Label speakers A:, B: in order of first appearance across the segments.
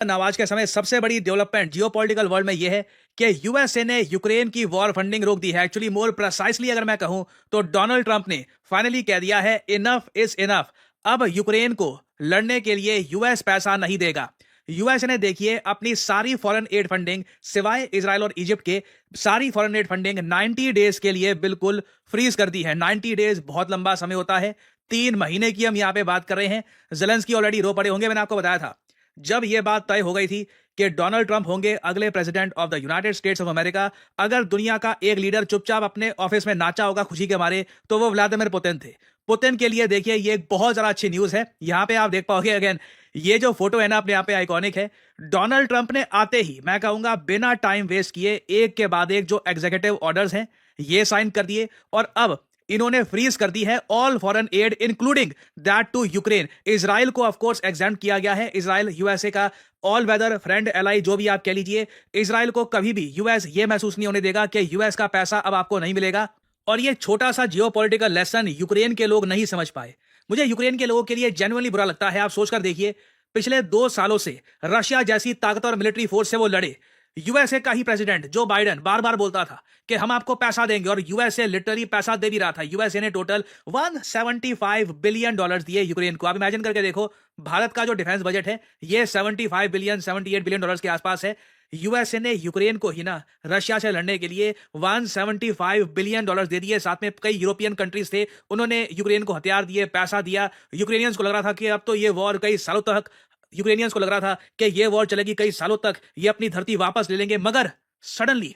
A: आज के समय सबसे बड़ी डेवलपमेंट जियोपॉलिटिकल वर्ल्ड में यह है कि यूएसए ने यूक्रेन की वॉर फंडिंग रोक दी है। एक्चुअली मोर प्रिसाइसली अगर मैं कहूं तो डोनाल्ड ट्रंप ने फाइनली कह दिया है इनफ इज इनफ। अब यूक्रेन को लड़ने के लिए यूएस पैसा नहीं देगा। यूएस ने देखिए अपनी सारी फॉरेन एड फंडिंग सिवाय इजराइल और इजिप्ट के सारी फॉरेन एड फंडिंग 90 डेज के लिए बिल्कुल फ्रीज कर दी है। 90 डेज बहुत लंबा समय होता है, 3 महीने की हम यहां पे बात कर रहे हैं। जेलेंस्की ऑलरेडी रो पड़े होंगे, मैंने आपको बताया था जब यह बात तय हो गई थी कि डोनाल्ड ट्रंप होंगे अगले president of the United states of America. अगर दुनिया का एक लीडर चुपचाप अपने ऑफिस में नाचा होगा खुशी के मारे तो वो व्लादिमीर पुतिन थे। पुतिन के लिए देखिए ये एक बहुत ज्यादा अच्छी न्यूज है। यहां पे आप देख पाओगे अगेन ये जो फोटो है ना अपने यहाँ पे आइकॉनिक है। डोनाल्ड ट्रंप ने आते ही मैं कहूंगा बिना टाइम वेस्ट किए एक के बाद एक जो एग्जीक्यूटिव ऑर्डर्स हैं ये साइन कर दिए और अब इन्होंने फ्रीज कर दी है all foreign aid including that to Ukraine. Israel को ऑफ कोर्स एग्जाम किया गया है। इजराइल यूएसए का ऑल वेदर फ्रेंड एलाई जो भी आप कह लीजिए। इजराइल को कभी भी यूएस ये महसूस नहीं होने देगा कि यूएस का पैसा अब आपको नहीं मिलेगा। और ये छोटा सा जियोपॉलिटिकल लेसन यूक्रेन के लोग नहीं समझ पाए। मुझे यूक्रेन के लोगों के लिए जेन्युइनली बुरा लगता है। आप सोचकर देखिए पिछले 2 सालों से रशिया जैसी ताकतवर मिलिट्री फोर्स से वो लड़े। यूएसए का ही प्रेसिडेंट जो बाइडेन बार बार बोलता था कि हम आपको पैसा देंगे और यूएसए लिटरली पैसा दे भी रहा था। यूएसए ने टोटल $175 बिलियन दिए यूक्रेन को। आप इमेजिन करके देखो भारत का जो डिफेंस बजट है ये 75 बिलियन 78 बिलियन डॉलर्स के आसपास है। यूएसए ने यूक्रेन को ही ना रशिया से लड़ने के लिए $175 बिलियन दे दिए। साथ में कई यूरोपियन कंट्रीज थे, उन्होंने यूक्रेन को हथियार दिए, पैसा दिया। यूक्रेनियंस को लग रहा था कि अब तो ये वॉर कई सालों तक यूक्रेनियंस को लग रहा था कि ये वॉर चलेगी कई सालों तक, ये अपनी धरती वापस ले लेंगे। मगर सडनली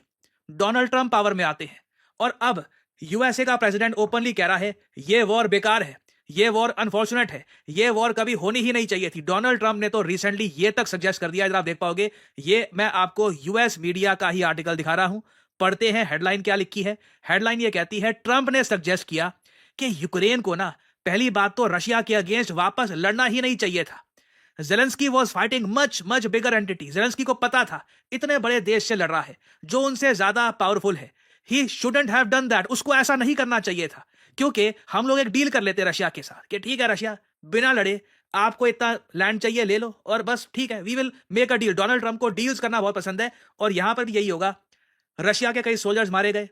A: डोनाल्ड ट्रंप पावर में आते हैं और अब यूएसए का प्रेसिडेंट ओपनली कह रहा है ये वॉर बेकार है, ये वॉर अनफॉर्चुनेट है, ये वॉर कभी होनी ही नहीं चाहिए थी। डोनाल्ड ट्रंप ने तो रिसेंटली ये तक सजेस्ट कर दिया, इधर आप देख पाओगे ये मैं आपको यूएस मीडिया का ही आर्टिकल दिखा रहा हूं। पढ़ते हैं हेडलाइन क्या लिखी है। हेडलाइन ये कहती है ट्रंप ने सजेस्ट किया कि यूक्रेन को ना पहली बात तो रशिया के अगेंस्ट वापस लड़ना ही नहीं चाहिए था। Zelensky was fighting much bigger entity. Zelensky को पता था इतने बड़े देश से लड़ रहा है जो उनसे ज्यादा पावरफुल है। He shouldn't have done that. उसको ऐसा नहीं करना चाहिए था क्योंकि हम लोग एक डील कर लेते रशिया के साथ कि ठीक है रशिया बिना लड़े आपको इतना लैंड चाहिए ले लो और बस ठीक है we will make a deal. Donald Trump को डील्स करना बहुत पसंद है और यहां पर भी यही होगा। रशिया के कई सोल्जर्स मारे गए,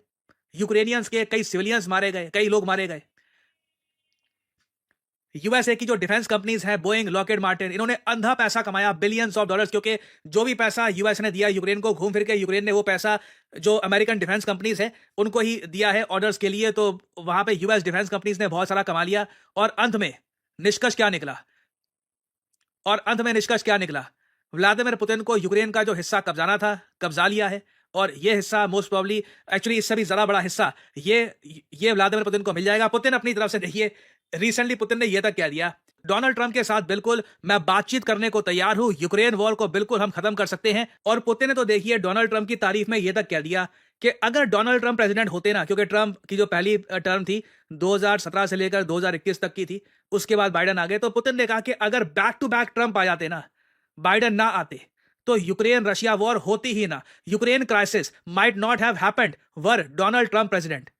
A: यूक्रेनियंस के कई सिविलियंस मारे गए, कई लोग मारे गए। यूएसए की जो डिफेंस कंपनीज हैं बोइंग लॉकहीड मार्टिन, इन्होंने अंधा पैसा कमाया बिलियंस ऑफ डॉलर्स। क्योंकि जो भी पैसा यूएस ने दिया यूक्रेन को घूम फिर के यूक्रेन ने वो पैसा जो अमेरिकन डिफेंस कंपनीज है उनको ही दिया है ऑर्डर्स के लिए। तो वहां पे यूएस डिफेंस कंपनीज ने बहुत सारा कमा लिया और अंत में निष्कर्ष क्या निकला व्लादिमीर पुतिन को यूक्रेन का जो हिस्सा कब्जाना था कब्जा लिया है और ये हिस्सा मोस्ट प्रॉब्ली एक्चुअली इससे भी ज्यादा बड़ा हिस्सा ये व्लादिमीर पुतिन को मिल जाएगा। पुतिन अपनी तरफ से देखिए रिसेंटली पुतिन ने यह तक कह दिया डोनाल्ड ट्रंप के साथ बिल्कुल मैं बातचीत करने को तैयार हूं, यूक्रेन वॉर को बिल्कुल हम खत्म कर सकते हैं। और पुतिन ने तो देखिए डोनाल्ड ट्रंप की तारीफ में यह तक कह दिया कि अगर डोनाल्ड ट्रंप प्रेसिडेंट होते ना, क्योंकि ट्रंप की जो पहली टर्म थी 2017 से लेकर 2021 तक की थी, उसके बाद बाइडेन आ गए, तो पुतिन ने कहा कि अगर बैक टू बैक ट्रंप आ जाते ना, बाइडेन ना आते तो यूक्रेन रशिया वॉर होती ही ना। Ukraine crisis might not have happened were Donald Trump president.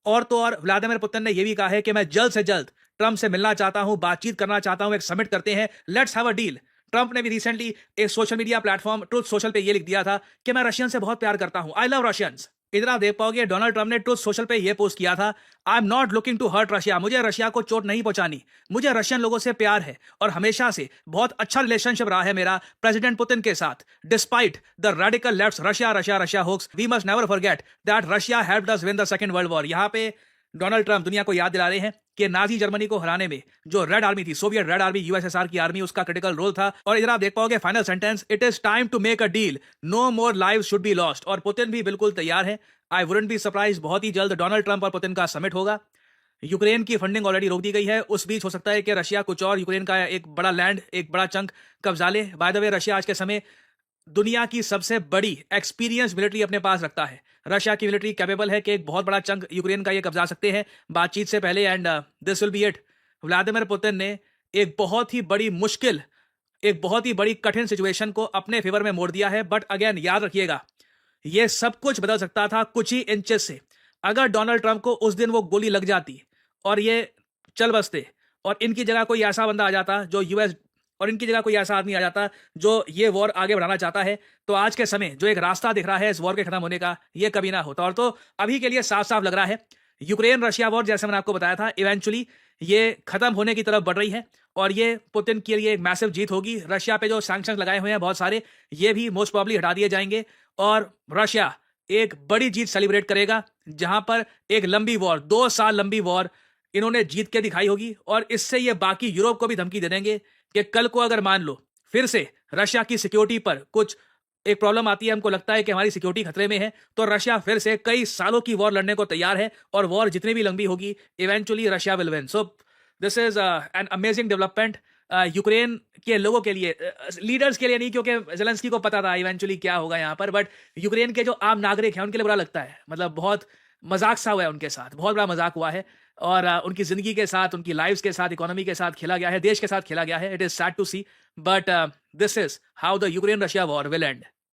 A: और तो और व्लादिमीर पुतिन ने यह भी कहा है कि मैं जल्द से जल्द ट्रंप से मिलना चाहता हूं, बातचीत करना चाहता हूं, एक समिट करते हैं, let's have a deal. Trump ने भी रिसेंटली एक social media platform truth Social पे ये लिख दिया था कि मैं रशियन से बहुत प्यार करता हूं, आई लव रशियंस। इधर आप देख पाओगे डोनाल्ड ट्रंप ने ट्रुथ सोशल पे ये पोस्ट किया था I am not looking to hurt Russia. मुझे रशिया को चोट नहीं पहुंचानी, मुझे रशियन लोगों से प्यार है और हमेशा से बहुत अच्छा रिलेशनशिप रहा है मेरा प्रेसिडेंट पुतिन के साथ। Despite the radical left Russia hoax, we must never forget that Russia helped us win the second world war. यहां पे डोनाल्ड ट्रंप दुनिया को याद दिला रहे हैं कि नाजी जर्मनी को हराने में जो रेड आर्मी थी, सोवियत रेड आर्मी, यूएसएसआर की आर्मी, उसका क्रिटिकल रोल था। और इधर आप देख पाओगे final sentence it is time to make a deal, no more lives should be lost. और पुतिन भी बिल्कुल तैयार है। आई वुडंट बी सरप्राइज बहुत ही जल्द डोनाल्ड ट्रंप और पुतिन का समिट होगा। यूक्रेन की फंडिंग ऑलरेडी रोक दी गई है, उस बीच हो सकता है कि रशिया कुछ और यूक्रेन का एक बड़ा लैंड, एक बड़ा चंक कब्जा ले। बाय द वे रशिया आज के समय दुनिया की सबसे बड़ी एक्सपीरियंस मिलिट्री अपने पास रखता है। रशिया की मिलिट्री कैपेबल है कि एक बहुत बड़ा चंक यूक्रेन का ये कब्जा सकते हैं बातचीत से पहले। And this will be it. Vladimir Putin ने एक बहुत ही बड़ी मुश्किल, एक बहुत ही बड़ी कठिन सिचुएशन को अपने फेवर में मोड़ दिया है। बट अगेन याद रखिएगा ये सब कुछ बदल सकता था कुछ ही इंचेस से। अगर डोनाल्ड ट्रंप को उस दिन वो गोली लग जाती और ये चल बसते और इनकी जगह कोई ऐसा बंदा आ जाता जो यूएस और इनकी जगह कोई ऐसा आदमी आ जाता जो ये वॉर आगे बढ़ाना चाहता है, तो आज के समय जो एक रास्ता दिख रहा है इस वॉर के खत्म होने का, ये कभी ना होता। और तो अभी के लिए साफ-साफ लग रहा है, यूक्रेन रशिया वॉर जैसे मैंने आपको बताया था, इवेंचुअली ये खत्म होने की तरफ बढ़ रही है और ये पुतिन के लिए एक मैसिव जीत होगी। रशिया पे जो सैंक्शंस लगाए हुए हैं बहुत सारे, ये भी मोस्ट प्रोबब्ली हटा दिए जाएंगे और रशिया एक बड़ी जीत सेलिब्रेट करेगा, जहां पर एक लंबी वॉर, 2 साल लंबी वॉर इन्होंने जीत के दिखाई होगी। और इससे ये बाकी यूरोप को भी धमकी दे देंगे कि कल को अगर मान लो फिर से रशिया की सिक्योरिटी पर कुछ एक प्रॉब्लम आती है, हमको लगता है कि हमारी सिक्योरिटी खतरे में है, तो रशिया फिर से कई सालों की वॉर लड़ने को तैयार है और वॉर जितनी भी लंबी होगी, eventually Russia will win. So this is an amazing development Ukraine के लोगों के लिए, लीडर्स के लिए नहीं, क्योंकि जेलेंस्की को पता था इवेंचुअली क्या होगा यहाँ पर, बट यूक्रेन के जो आम नागरिक हैं उनके लिए बुरा लगता है। मतलब बहुत मजाक सा हुआ है उनके साथ, बहुत बड़ा मजाक हुआ है और उनकी जिंदगी के साथ, उनकी लाइफ्स के साथ, इकोनॉमी के साथ खेला गया है, देश के साथ खेला गया है। It is sad to see, but this is how the Ukraine Russia war will and.